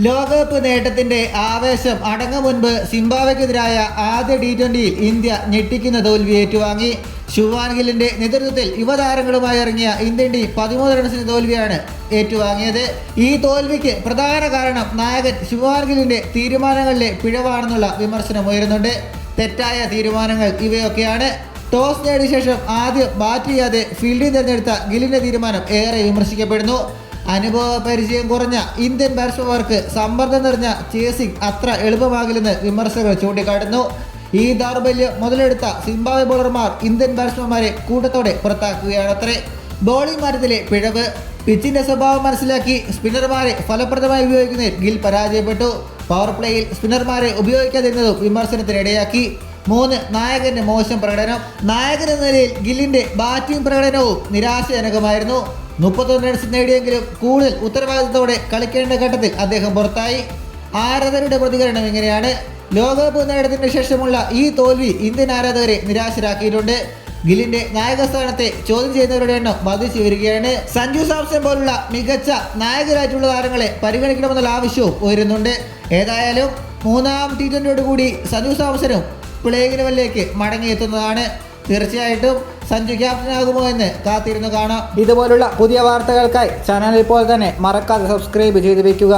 ലോകകപ്പ് നേട്ടത്തിന്റെ ആവേശം അടങ്ങും മുൻപ് സിംബാബ്വെക്കെതിരായ ആദ്യ T20യിൽ ഇന്ത്യ ഞെട്ടിക്കുന്ന തോൽവി ഏറ്റുവാങ്ങി. ശുഭ്മാൻ ഗില്ലിന്റെ നേതൃത്വത്തിൽ യുവതാരങ്ങളുമായി ഇറങ്ങിയ ഇന്ത്യൻ ടീം 13 റൺസിന് തോൽവിയാണ് ഏറ്റുവാങ്ങിയത്. ഈ തോൽവിക്ക് പ്രധാന കാരണം നായകൻ ശുഭ്മാൻ ഗില്ലിന്റെ തീരുമാനങ്ങളിലെ പിഴവാണെന്നുള്ള വിമർശനം ഉയരുന്നുണ്ട്. തെറ്റായ തീരുമാനങ്ങൾ ഇവയൊക്കെയാണ്. ടോസ് നേടിയ ശേഷം ആദ്യം ബാറ്റ് ചെയ്യാതെ ഫീൽഡിംഗ് തിരഞ്ഞെടുത്ത ഗില്ലിന്റെ തീരുമാനം ഏറെ വിമർശിക്കപ്പെടുന്നു. അനുഭവ പരിചയം കുറഞ്ഞ ഇന്ത്യൻ ബാറ്റ്സ്മാൻമാർക്ക് സമ്മർദ്ദം നിറഞ്ഞ ചേസിംഗ് അത്ര എളുപ്പമാകില്ലെന്ന് വിമർശകർ ചൂണ്ടിക്കാട്ടുന്നു. ഈ ദൗർബല്യം മുതലെടുത്ത സിംബാബ്വെ ബോളർമാർ ഇന്ത്യൻ ബാറ്റ്സ്മാൻമാരെ കൂട്ടത്തോടെ പുറത്താക്കുകയാണത്രേ. ബോളിംഗ് മാറ്റത്തിലെ പിഴവ്. പിച്ചിന്റെ സ്വഭാവം മനസ്സിലാക്കി സ്പിന്നർമാരെ ഫലപ്രദമായി ഉപയോഗിക്കുന്നതിൽ ഗിൽ പരാജയപ്പെട്ടു. പവർ പ്ലേയിൽ സ്പിന്നർമാരെ ഉപയോഗിക്കാതിരുന്നതും വിമർശനത്തിനിടയാക്കി. 3. നായകന്റെ മോശം പ്രകടനം. നായകൻ എന്ന നിലയിൽ ഗില്ലിന്റെ ബാറ്റിംഗ് പ്രകടനവും നിരാശജനകമായിരുന്നു. 31 റൺസ് നേടിയെങ്കിലും കൂടുതൽ ഉത്തരവാദിത്തത്തോടെ കളിക്കേണ്ട ഘട്ടത്തിൽ അദ്ദേഹം പുറത്തായി. ആരാധകരുടെ പ്രതികരണം ഇങ്ങനെയാണ്. ലോകകപ്പ് നേട്ടത്തിന് ശേഷമുള്ള ഈ തോൽവി ഇന്ത്യൻ ആരാധകരെ നിരാശരാക്കിയിട്ടുണ്ട്. ഗില്ലിന്റെ നായകസ്ഥാനത്തെ ചോദ്യം ചെയ്യുന്നവരുടെ എണ്ണം വർദ്ധിച്ചു വരികയാണ്. സഞ്ജു സാംസൺ പോലുള്ള മികച്ച നായകരായിട്ടുള്ള താരങ്ങളെ പരിഗണിക്കണമെന്നുള്ള ആവശ്യവും ഉയരുന്നുണ്ട്. ഏതായാലും 3ാം T20യോട് കൂടി സഞ്ജു സാംസണും പ്ലേയിങ് ലെവലിലേക്ക് മടങ്ങിയെത്തുന്നതാണ്. തീർച്ചയായിട്ടും സഞ്ജു ക്യാപ്റ്റനാകുമോ എന്ന് കാത്തിരുന്ന് കാണാം. ഇതുപോലുള്ള പുതിയ വാർത്തകൾക്കായി ചാനൽ ഇപ്പോൾ തന്നെ മറക്കാതെ സബ്സ്ക്രൈബ് ചെയ്ത് വയ്ക്കുക.